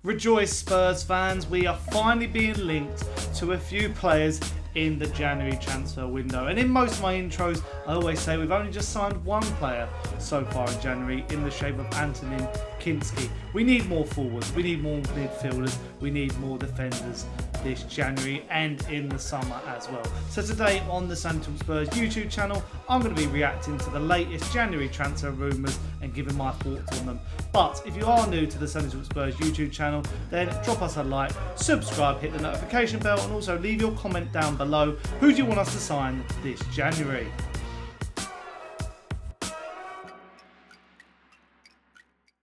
Rejoice, Spurs fans, we are finally being linked to a few players in the January transfer window. And in most of my intros, I always say we've only just signed one player so far in January in the shape of Antonín Kinský. We need more forwards, we need more midfielders, we need more defenders this January and in the summer as well. So today on the Sami Mokbel Spurs YouTube channel, I'm going to be reacting to the latest January transfer rumours and giving my thoughts on them. But if you are new to the Sami Mokbel Spurs YouTube channel, then drop us a like, subscribe, hit the notification bell, and also leave your comment down below. Who do you want us to sign this January?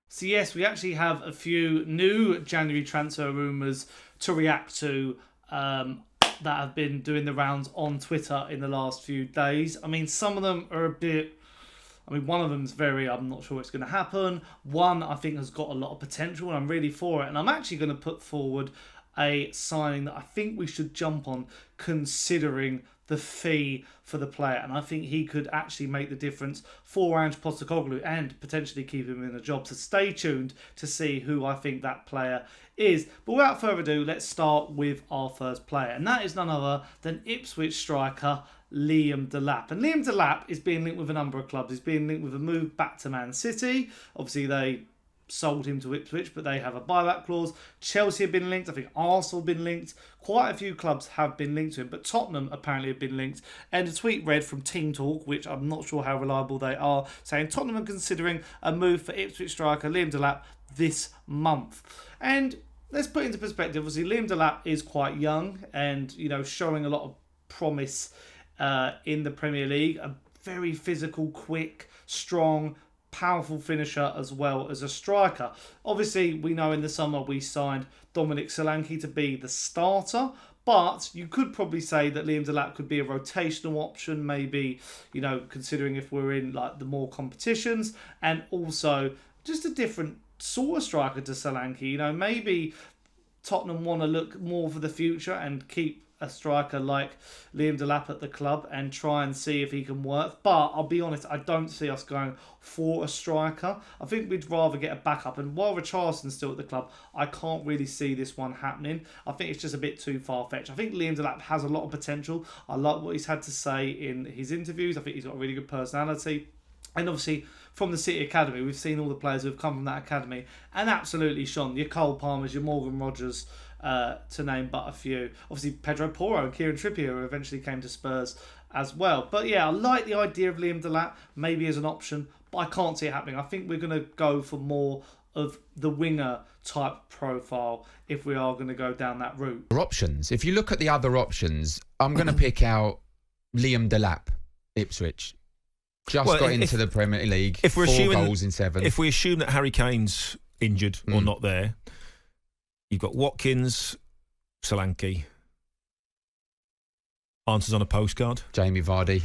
So yes, we actually have a few new January transfer rumours to react to that have been doing the rounds on Twitter in the last few days. I mean, some of them are a bit... one of them's I'm not sure it's going to happen. One, I think, has got a lot of potential and I'm really for it. And I'm actually going to put forward a signing that I think we should jump on, considering the fee for the player. And I think he could actually make the difference for Ange Postecoglou and potentially keep him in a job. So stay tuned to see who I think that player is. But without further ado, let's start with our first player. And that is none other than Ipswich striker Liam Delap. And Liam Delap is being linked with a number of clubs. He's being linked with a move back to Man City. Obviously, they sold him to Ipswich, but they have a buyback clause. Chelsea have been linked. I think Arsenal have been linked. Quite a few clubs have been linked to him, but Tottenham apparently have been linked. And a tweet read from Team Talk, which I'm not sure how reliable they are, saying Tottenham are considering a move for Ipswich striker Liam Delap this month. And let's put into perspective, obviously Liam Delap is quite young and, showing a lot of promise in the Premier League. A very physical, quick, strong, powerful finisher as well as a striker. Obviously, we know in the summer we signed Dominic Solanke to be the starter, but you could probably say that Liam Delap could be a rotational option, maybe, considering if we're in like the more competitions, and also just a different sort of striker to Solanke. Maybe Tottenham want to look more for the future and keep a striker like Liam Delap at the club and try and see if he can work. But I'll be honest, I don't see us going for a striker. I think we'd rather get a backup. And while Richarlison's still at the club, I can't really see this one happening. I think it's just a bit too far-fetched. I think Liam Delap has a lot of potential. I like what he's had to say in his interviews. I think he's got a really good personality. And obviously, from the City Academy, we've seen all the players who have come from that academy and absolutely shone. Your Cole Palmers, your Morgan Rogers, to name but a few. Obviously, Pedro Porro and Kieran Trippier, who eventually came to Spurs as well. But yeah, I like the idea of Liam Delap, maybe as an option, but I can't see it happening. I think we're going to go for more of the winger type profile if we are going to go down that route. Options. If you look at the other options, I'm going to pick out Liam Delap, Ipswich. Got into the Premier League. If we're 4 goals in 7. If we assume that Harry Kane's injured or not there, you've got Watkins, Solanke. Answers on a postcard. Jamie Vardy.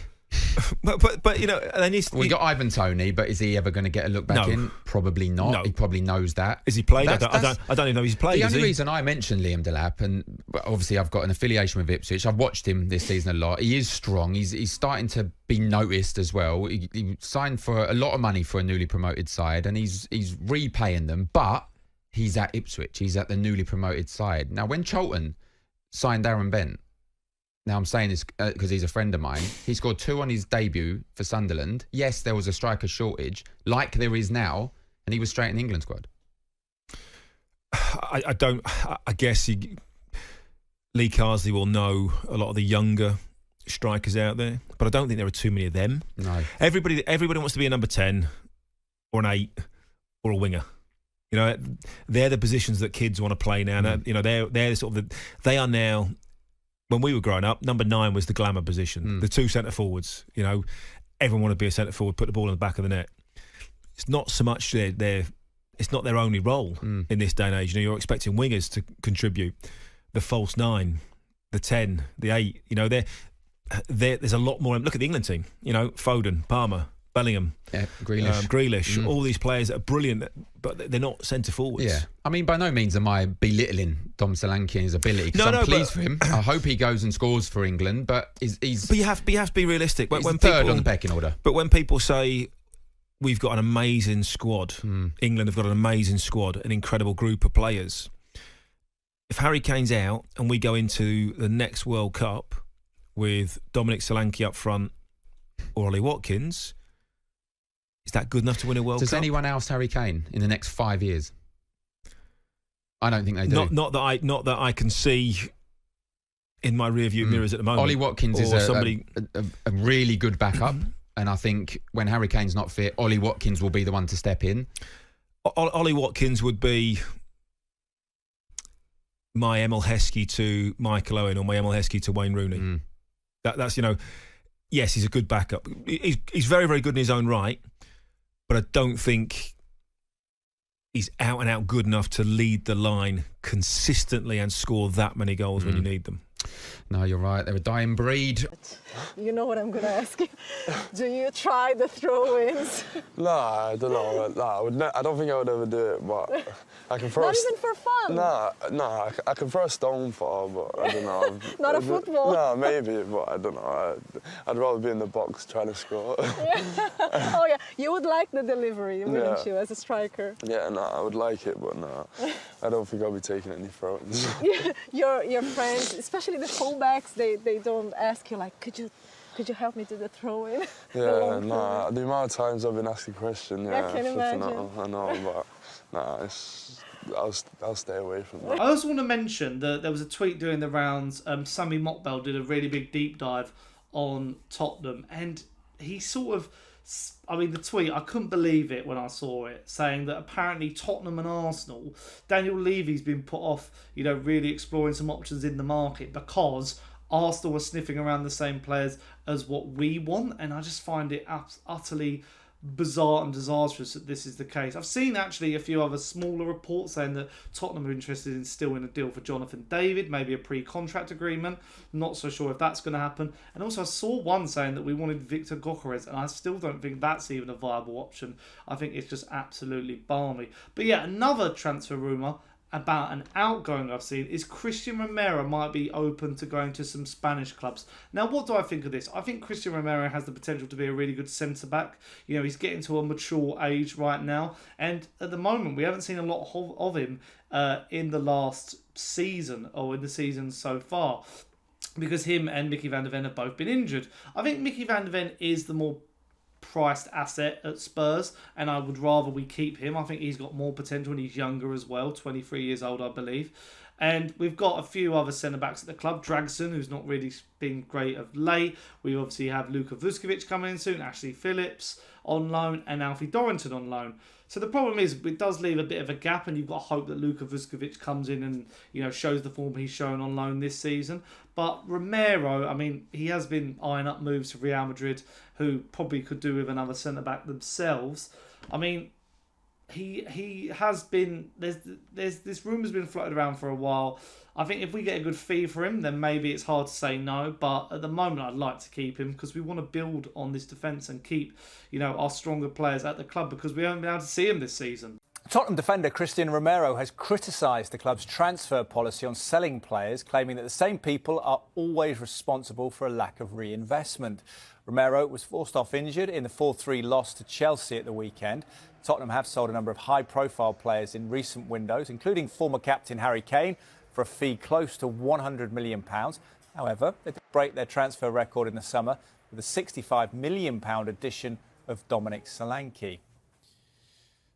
but they need. We got Ivan Toney, but is he ever going to get a look back in? Probably not. No. He probably knows that. Is he played? I don't even know he's played. The only reason I mentioned Liam Delap, and obviously I've got an affiliation with Ipswich. I've watched him this season a lot. He is strong. He's starting to be noticed as well. He signed for a lot of money for a newly promoted side, and he's repaying them. But he's at Ipswich. He's at the newly promoted side. Now, when Charlton signed Aaron Bent, now I'm saying this because he's a friend of mine, he scored 2 on his debut for Sunderland. Yes, there was a striker shortage, like there is now, and he was straight in the England squad. I guess Lee Carsley will know a lot of the younger strikers out there, but I don't think there are too many of them. No. Everybody wants to be a number 10 or an 8 or a winger. They're the positions that kids want to play now. They're sort of they are now. When we were growing up, number 9 was the glamour position. The 2 centre forwards. Everyone wanted to be a centre forward, put the ball in the back of the net. It's not so much it's not their only role in this day and age. You're expecting wingers to contribute. The false 9, the 10, the 8. There's a lot more. Look at the England team. Foden, Palmer, Bellingham, Grealish, all these players that are brilliant, but they're not centre forwards. Yeah, by no means am I belittling Dom Solanke and his ability. I'm pleased for him. I hope he goes and scores for England, but he's. But you have to be realistic. He's third on the pecking order. But when people say we've got an amazing squad, England have got an amazing squad, an incredible group of players, if Harry Kane's out and we go into the next World Cup with Dominic Solanke up front or Ollie Watkins, is that good enough to win a World Cup? Does anyone else Harry Kane in the next 5 years? I don't think they do. Not that I can see in my rearview mirrors at the moment. Ollie Watkins is a really good backup, and I think when Harry Kane's not fit, Ollie Watkins will be the one to step in. Ollie Watkins would be my Emil Heskey to Michael Owen or my Emil Heskey to Wayne Rooney. That's yes, he's a good backup. He's very, very good in his own right, but I don't think he's out and out good enough to lead the line consistently and score that many goals when you need them. No, you're right. They're a dying breed. You know what I'm going to ask you. Do you try the throw-ins? No, I don't know. No, I don't think I would ever do it, but I can throw. Not even for fun? No, I can throw a stone far, but I don't know. Not a football? No, maybe, but I don't know. I'd rather be in the box trying to score. Yeah. Oh, yeah. You would like the delivery, wouldn't you, as a striker? Yeah, no, I would like it, but no. I don't think I'll be taking any throws. Your friends, especially the fullbacks, they don't ask you, like, could you help me do the throw-in? Yeah, no, the amount of times I've been asked a question, I can imagine. I know, but no, I'll stay away from that. I also want to mention that there was a tweet doing the rounds. Sami Mokbel did a really big deep dive on Tottenham, and he sort of, the tweet, I couldn't believe it when I saw it, saying that apparently Tottenham and Arsenal, Daniel Levy's been put off, really exploring some options in the market because Arsenal are sniffing around the same players as what we want, and I just find it utterly bizarre and disastrous that this is the case. I've seen actually a few other smaller reports saying that Tottenham are interested in still in a deal for Jonathan David, maybe a pre-contract agreement. Not so sure if that's going to happen. And also I saw one saying that we wanted Viktor Gyokeres, and I still don't think that's even a viable option. I think it's just absolutely balmy. But yeah, another transfer rumour about an outgoing I've seen is Cristian Romero might be open to going to some Spanish clubs. Now, what do I think of this? I think Cristian Romero has the potential to be a really good centre-back. He's getting to a mature age right now. And at the moment, we haven't seen a lot of him in the last season or in the season so far, because him and Mickey van der Ven have both been injured. I think Mickey van der Ven is the more priced asset at Spurs, and I would rather we keep him. I think he's got more potential and he's younger as well, 23 years old I believe. And we've got a few other centre-backs at the club. Dragson, who's not really been great of late. We obviously have Luka Vuskovic coming in soon, Ashley Phillips on loan, and Alfie Dorrington on loan. So the problem is it does leave a bit of a gap, and you've got to hope that Luka Vuskovic comes in and shows the form he's shown on loan this season. But Romero, he has been eyeing up moves to Real Madrid, who probably could do with another centre-back themselves. He has been, there's this rumour's been floated around for a while. I think if we get a good fee for him, then maybe it's hard to say no. But at the moment, I'd like to keep him because we want to build on this defence and keep, our stronger players at the club, because we haven't been able to see him this season. Tottenham defender Cristian Romero has criticised the club's transfer policy on selling players, claiming that the same people are always responsible for a lack of reinvestment. Romero was forced off injured in the 4-3 loss to Chelsea at the weekend. Tottenham have sold a number of high-profile players in recent windows, including former captain Harry Kane, for a fee close to £100 million. However, they did break their transfer record in the summer with a £65 million addition of Dominic Solanke.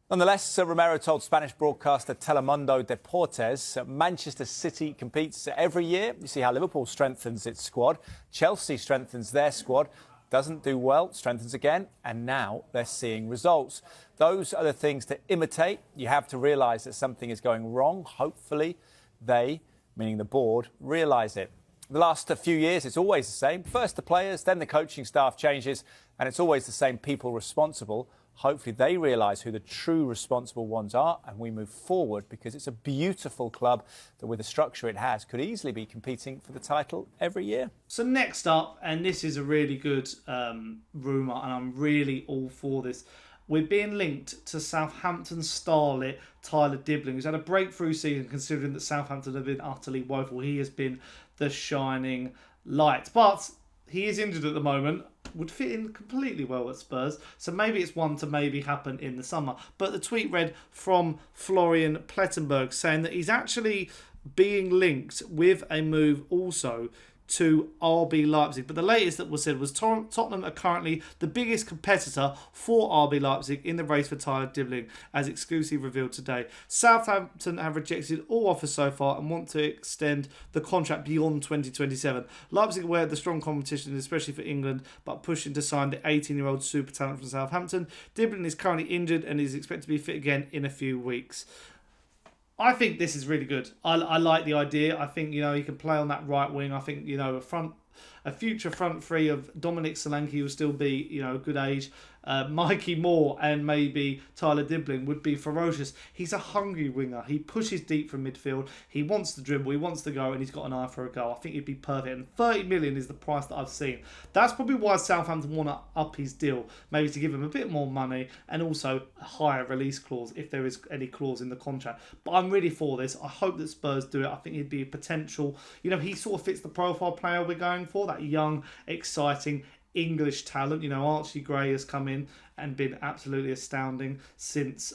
Nonetheless, Romero told Spanish broadcaster Telemundo Deportes Manchester City competes every year. You see how Liverpool strengthens its squad. Chelsea strengthens their squad, doesn't do well, strengthens again, and now they're seeing results. Those are the things to imitate. You have to realise that something is going wrong. Hopefully they, meaning the board, realise it. The last few years, it's always the same. First the players, then the coaching staff changes, and it's always the same people responsible. Hopefully they realise who the true responsible ones are, and we move forward, because it's a beautiful club that, with the structure it has, could easily be competing for the title every year. So next up, and this is a really good rumour, and I'm really all for this, we're being linked to Southampton starlet Tyler Dibling, who's had a breakthrough season considering that Southampton have been utterly woeful. He has been the shining light. But he is injured at the moment, would fit in completely well at Spurs. So maybe it's one to maybe happen in the summer. But the tweet read from Florian Plettenberg saying that he's actually being linked with a move also to RB Leipzig. But the latest that was said was Tottenham are currently the biggest competitor for RB Leipzig in the race for Tyler Dibling, as exclusively revealed today. Southampton have rejected all offers so far and want to extend the contract beyond 2027. Leipzig are aware of the strong competition, especially for England, but pushing to sign the 18-year-old super talent from Southampton. Dibling is currently injured and is expected to be fit again in a few weeks. I think this is really good. I like the idea. I think, he can play on that right wing. I think, a future front three of Dominic Solanke will still be, a good age. Mikey Moore and maybe Tyler Dibling would be ferocious. He's a hungry winger. He pushes deep from midfield. He wants to dribble. He wants to go, and he's got an eye for a goal. I think he'd be perfect. And 30 million is the price that I've seen. That's probably why Southampton want to up his deal, maybe to give him a bit more money and also a higher release clause if there is any clause in the contract. But I'm really for this. I hope that Spurs do it. I think he'd be a potential. He sort of fits the profile player we're going for. That young, exciting English talent. Archie Gray has come in and been absolutely astounding since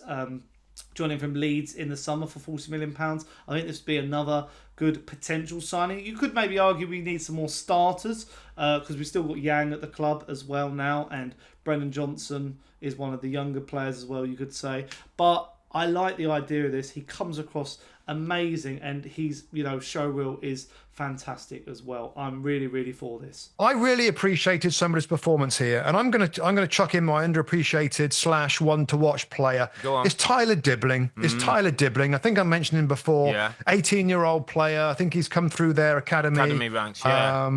joining from Leeds in the summer for £40 million. I think this would be another good potential signing. You could maybe argue we need some more starters because we've still got Yang at the club as well now, and Brennan Johnson is one of the younger players as well, you could say. But I like the idea of this. He comes across amazing, and he's, show reel is fantastic as well. I'm really, really for this. I really appreciated somebody's performance here, and I'm gonna chuck in my underappreciated / one to watch player. Go on. It's Tyler Dibling. It's Tyler Dibling. I think I mentioned him before. Yeah. 18-year-old player. I think he's come through their academy ranks. Yeah.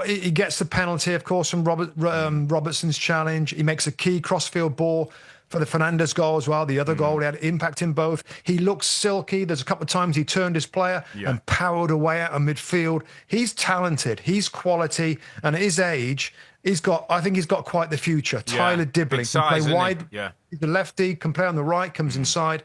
He gets the penalty, of course, from Robertson's challenge. He makes a key crossfield ball for the Fernandes goal as well. The other goal, he had impact in both. He looks silky. There's a couple of times he turned his player and powered away out of midfield. He's talented. He's quality. And at his age, I think he's got quite the future. Yeah. Tyler Dibling Size, can play wide. Yeah. He's a lefty, can play on the right, comes inside.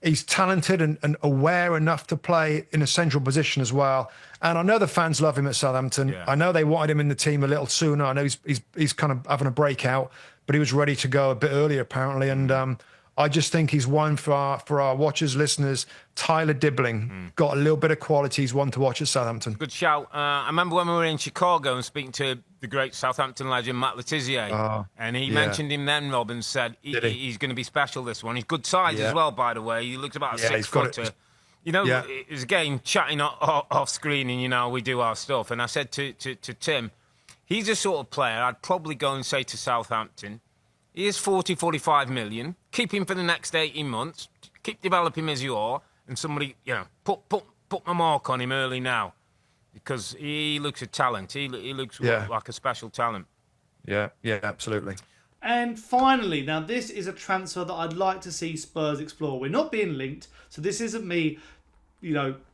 He's talented and aware enough to play in a central position as well. And I know the fans love him at Southampton. Yeah. I know they wanted him in the team a little sooner. I know he's kind of having a breakout, but he was ready to go a bit earlier apparently. And I just think he's one for our watchers, listeners. Tyler Dibling got a little bit of quality. He's one to watch at Southampton. Good shout. I remember when we were in Chicago and speaking to the great Southampton legend Matt Letizia, and he mentioned him then, Rob, and said he's going to be special this one. He's good size as well, by the way. He looks about a 6 footer. It was again chatting off screen, and we do our stuff. And I said to Tim, he's the sort of player I'd probably go and say to Southampton, he is 45 million. Keep him for the next 18 months. Keep developing him as you are. And somebody, put my mark on him early now. Because he looks a talent. He looks like a special talent. Yeah, absolutely. And finally, now this is a transfer that I'd like to see Spurs explore. We're not being linked, so this isn't me,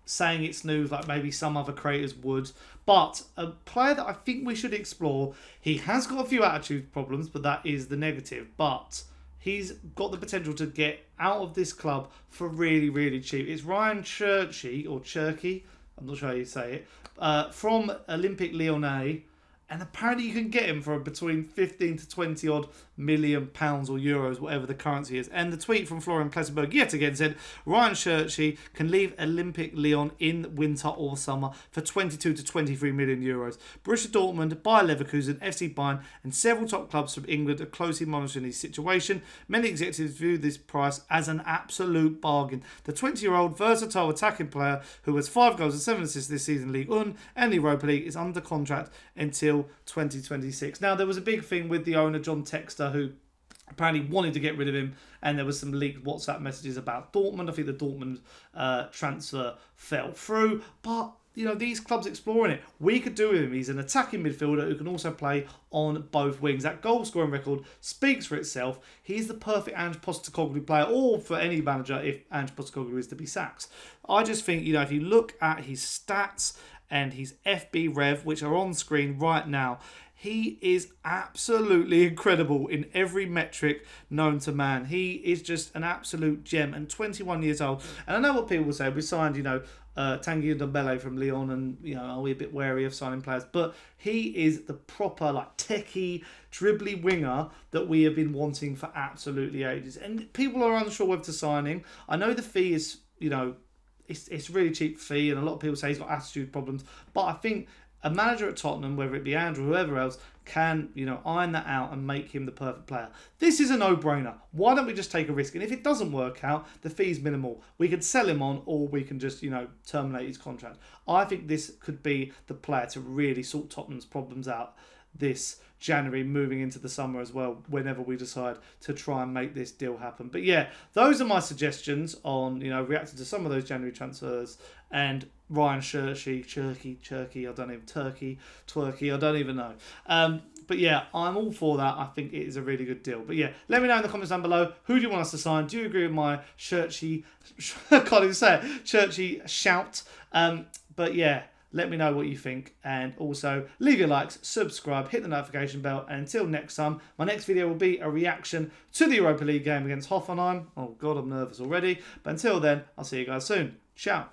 saying it's news like maybe some other creators would. But a player that I think we should explore, he has got a few attitude problems, but that is the negative. But he's got the potential to get out of this club for really, really cheap. It's Rayan Cherki, I'm not sure how you say it, from Olympique Lyonnais. And apparently you can get him for between 15 to 20 odd million pounds or euros, whatever the currency is. And the tweet from Florian Plettenberg yet again said, Rayan Cherki can leave Olympique Lyon in winter or summer for 22 to 23 million euros. Borussia Dortmund, Bayer Leverkusen, FC Bayern and several top clubs from England are closely monitoring his situation. Many executives view this price as an absolute bargain. The 20-year-old versatile attacking player who has 5 goals and 7 assists this season in Ligue 1 and the Europa League is under contract until 2026. Now, there was a big thing with the owner, John Textor, who apparently wanted to get rid of him, and there was some leaked WhatsApp messages about Dortmund. I think the Dortmund transfer fell through, but these clubs exploring it. We could do with him. He's an attacking midfielder who can also play on both wings. That goal scoring record speaks for itself. He's the perfect Ange Postecoglou player, or for any manager if Ange Postecoglou is to be sacked. I just think, if you look at his stats and his FB Rev, which are on screen right now, He is absolutely incredible in every metric known to man. He is just an absolute gem, and 21 years old. And I know what people will say. We signed, Tanguy Ndombele from Lyon, and are we a bit wary of signing players? But he is the proper techie, dribbly winger that we have been wanting for absolutely ages. And people are unsure whether to sign him. I know the fee is, it's really cheap fee, and a lot of people say he's got attitude problems. But I think a manager at Tottenham, whether it be Andrew or whoever else, can, iron that out and make him the perfect player. This is a no-brainer. Why don't we just take a risk? And if it doesn't work out, the fee's minimal. We could sell him on, or we can just, terminate his contract. I think this could be the player to really sort Tottenham's problems out this January, moving into the summer as well, whenever we decide to try and make this deal happen. But yeah, those are my suggestions on, reacting to some of those January transfers. And Rayan Cherki, I don't even know. But yeah, I'm all for that. I think it is a really good deal. But yeah, let me know in the comments down below. Who do you want us to sign? Do you agree with my Cherki shout? But yeah, let me know what you think. And also, leave your likes, subscribe, hit the notification bell. And until next time, my next video will be a reaction to the Europa League game against Hoffenheim. Oh God, I'm nervous already. But until then, I'll see you guys soon. Ciao.